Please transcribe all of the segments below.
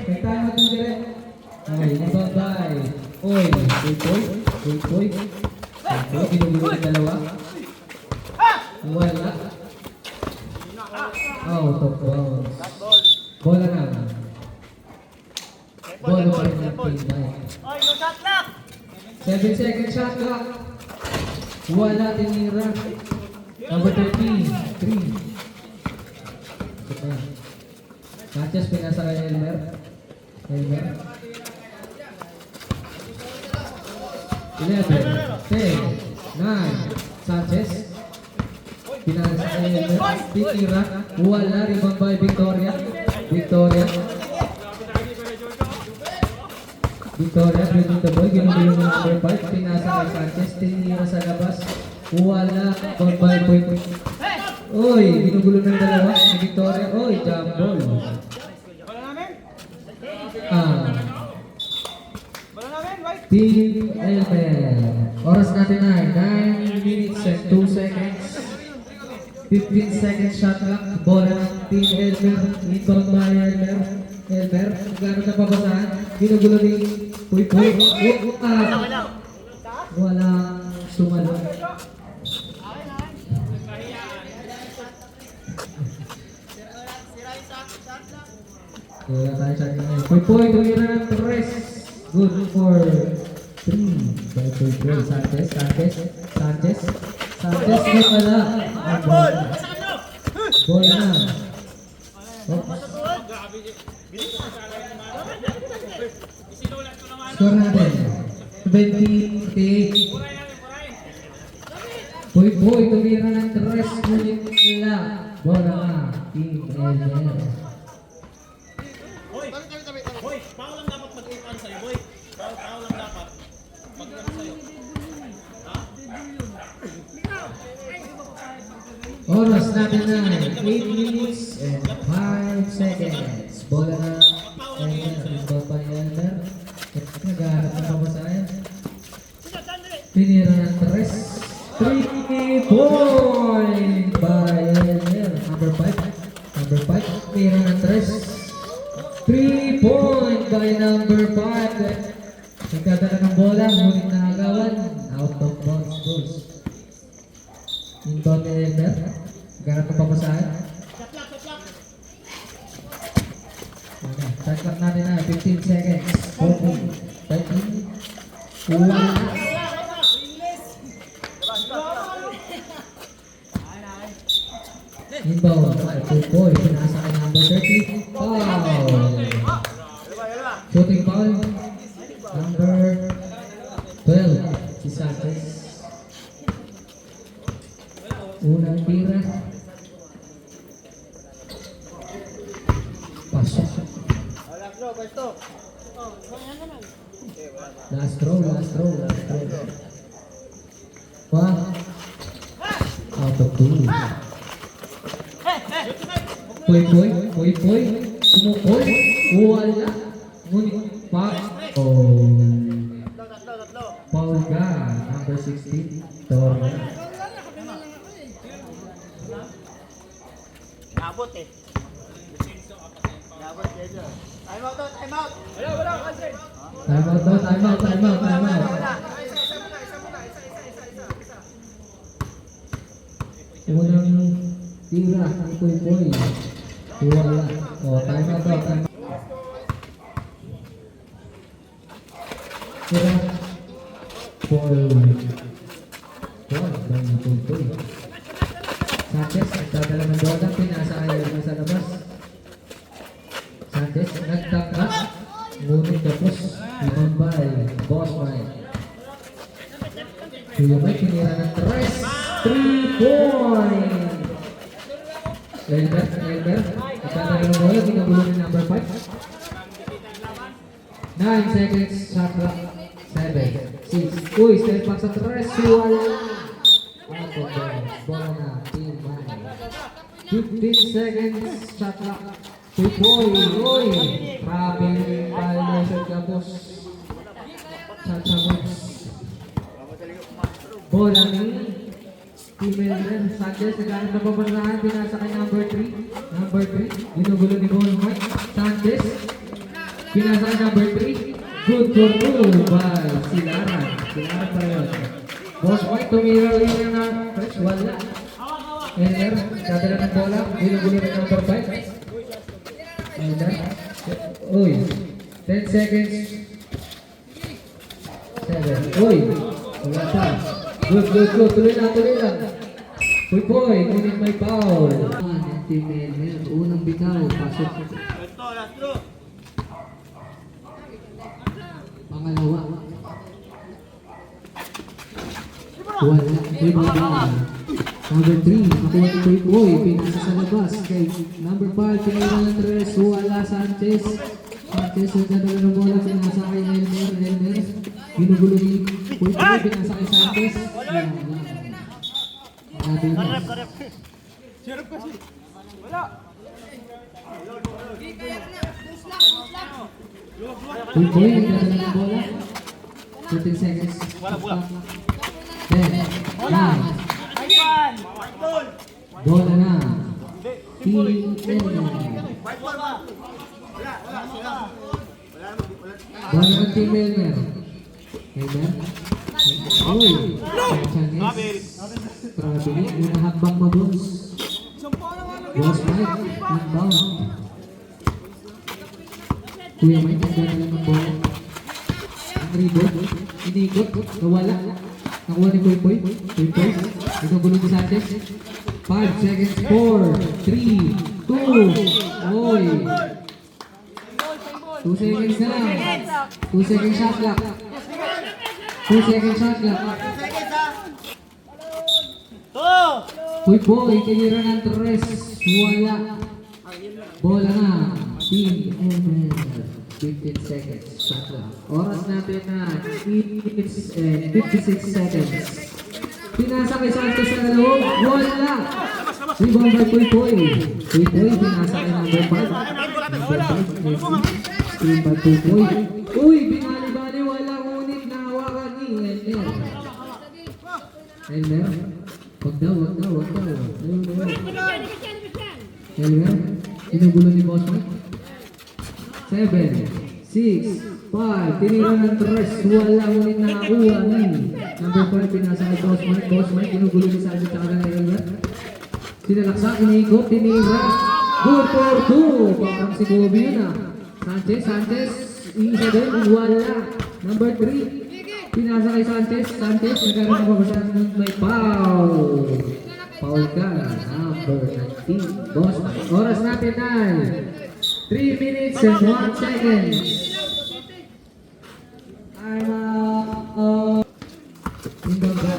May tama din direct. Okay, nababay. Oy, Poy. Ginugulo ng dalawa. Wala. Out of bounds. Bola na. Bola pa rin ng team. 7 second shot clock. Wala tinira. Number 13. 3. Sanchez pinasa kay Elmer. 11, 10, 9. Sanchez pinasa kay Elmer. Tinira. Wala. Rebound by Victoria. Victoria, bringing the ball, ginugulo ng number 5, pinasa kay Sanchez, tinira sa labas, wala, down by point. Uy, ginugulo ng dalawa, ni Victoria, uy, jump ball. Team Elmer, oras natin ay 9 minutes and 2 seconds, 15 seconds shot clock, bola ng Team Elmer, inbound by Elmer, gano'n na pabasahan, ginugulo ni Puy. Walang sumalo. Wala tayo sa akin. Puy, tumira ng 3. Good for 3. By Sanchez. Na pala. Bola na. Score natin 28. Boy, tumira ng 3 ulit nila. Bola na. Team Elmer. Boy, bawal lang dapat mag-ipan sa'yo, boy. Bawal lang dapat mag-ipan sa'yo. Oras natin na 8 minutes and 5 seconds. Bola na Elmer. Inbound pa ni Elmer. Naghahanap na pabasahin. Tinira ng 3 point by Elmer. Number 5. Tinira ng 3 point by number 5. Nagdadala ng bola, ngunit nakagawan. Out of bounds goals. Inbound ni Elmer. Naghahanap na pabasahin. Shot clock natin na 15 seconds. 14, 13, 1. Inbound. Boy, pinasa kay number 30. Foul. Shooting foul. Number 12. Si Sanchez. Unang tira. Pasok. Last throw. Out of 2. Puy. Kumukoy. Wala. Ngunit pa. Foul ka. Number 16. Torna. Nabot eh. Nabot kayo dyan. Time out. Wala, cancel. Time out. Unang tira ni Puy. Wala. Time out. Tira. Puy. Sanchez, nagdadala ng bola, pinasa kay Elmer sa labas. Sanchez, nagtangka. Ngunit tapos, ibambay. Boss Mike. Kuya Mike, tinira ng 3 point. Elmer. Nagdadala ng bola, ginugulo ni number 5. 9 seconds, shot clock. 7, 6. Uy, step back sa 3. Wala. Bola na, team man. 15 seconds, shot clock. Uy, grabe violation ka, boss. Shot moves. Bola ni Melder. Sanchez, naghanap na pabansahan. Pinasa kay number 3. Number 3. Ginugulo ni Boss Mike. Sanchez. Pinasa kay number 3. Good for 2 by Silaran. Silaran pa yun. Boss Mike, tumira rin niya na fresh. Wala. Elmer, dadala ng bola. Ginugulo ni number 5. Elmer. Uy. 10 seconds. 7. Uy. Wala pa. Good. Tuloy lang. Puy. Ngunit may foul. Team Elmer. Unang bitaw. Pasok. Ito, last throw. Pangalawa. Wala. Rebound. Number 3. Nakuha ni Puy. Pinasa sa labas. Kay number 5. Pinira ng tres. Wala. Sanchez. Sanchez nagdadala ng bola. Pinasa kay Elmer. Ginugulo ni Puy. Pinasa kay Sanchez. Wala. Sirap kasi. Wala. Puy. Nagdadala ng bola. 15 seconds. Wala, bola. 10. 9. Bola na. Team Elmer. Bola ng Team Elmer. Elmer. Uy. Sanchez. Traveling. Unahakbang mabos. Boss Mike. Inbound. Kuya Mike. Nagdadala ng bola. Ang rebound. Inikot. Nawala. Nakuha ni Puy. Ito gulo ni Sanchez. 5 seconds. 4, 3, 2. Oy. 2 seconds na lang. 2 seconds shot clock. 2 seconds shot clock. Puy. Tinira ng tres. Wala. Bola na. Team Elmer. 15 seconds. Shot clock. Oras natin na 3 minutes and 56 seconds. Pinasa kay Sanchez sa loob. Wala. Rebound by Puy. Pinasa kay number 5. Number 5. Screen by Puy. Uy, binali-bali. Wala. Ngunit nahawakan ni Elmer. Wag daw. Elmer. Inugulo ni Boss Mike. 7, 6, 5. Tinira ng tres. Wala. Ngunit nakakuha ni number 5. Pinasa kay Boss Mike. Inugulo ni Sanchez sa kanila ni Elmer. Sinalaksak, iniikot, tinira. Good for 2. Parang si Gobi yun ah. Sanchez. Isa din, wala. Number 3. Pinasa kay Sanchez. Nagkaroon ng pabasahan ng may foul. Foul ka. Number 19. Boss Mike. Oras natin ay 3 minutes and 1 second. I'm inbound by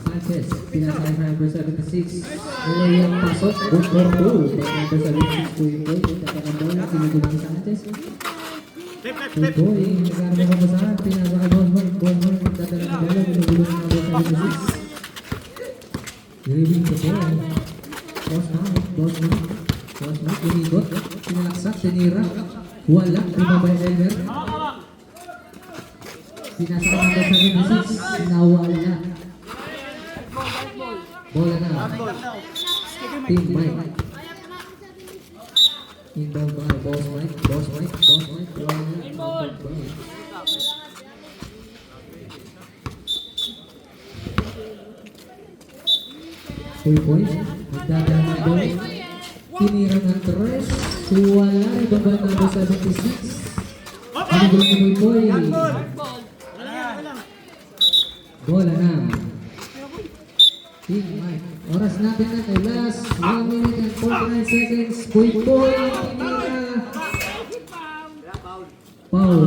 Sanchez. Pinasa kay number 76. Nilay ang pasok. Good for 2. Number 76 Puy. Nagkaroon ng bola. Sinugulo ni Sanchez. Puy. Nagkaroon ng pabasahan. Pinasa kay Boss Mike. Nagdadala ng bola. Sinugulo ni number 76. Driving the ball. Boss Mike. Inigot. Sinalaksak. Tinira. Wala. Rebound by Elmer. Pinasa ka number 76. Sinawala. Bola na. Team Mike. Inbound by Boss Mike. Wala. Puy. Nagdadala ng bola. Tinira ng tres. Wala. Ibaba number 76. Inugulo ni Puy. Bola na. Team Mike. Oras natin na kay last 1 minute and 49 seconds. Puy. Tinira. Foul.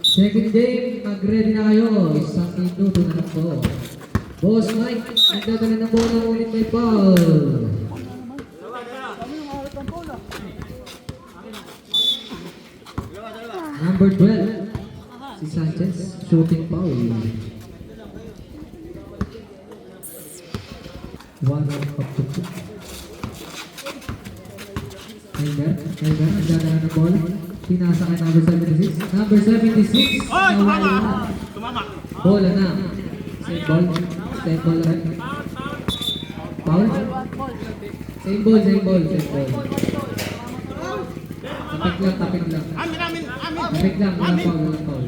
Second game. Mag-ready na kayo. Isang minuto na lang po. Boss Mike. Nagdadala ng bola. Ulit may foul. Number 12. Si Sanchez. Shooting foul. 1 out of 2. Elmer. Nagdadala ng bola. Pinasa kay number 76. Number 76. Oy, Nawala. tumama. Bola na. Save ball. Step ball rin. Foul? Same ball, same ball, same ball. Tapik lang. Amin. Tapik lang, walang foul, walang foul.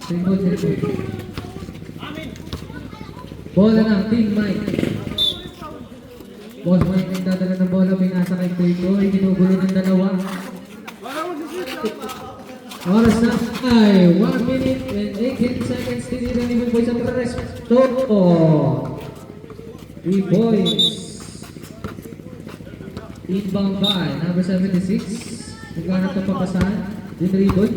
Same ball, same ball. Bola ng Team Mike. Boss Mike ang dadala ng bola, pinasa kay Puy. Ginugulo ng dalawa. Oras na ay 1 minute and 18 seconds. Tinilang ni Boys ang resto. 3 points. Inbound by number 76. Naghanap ng papasahan. Yung rebound.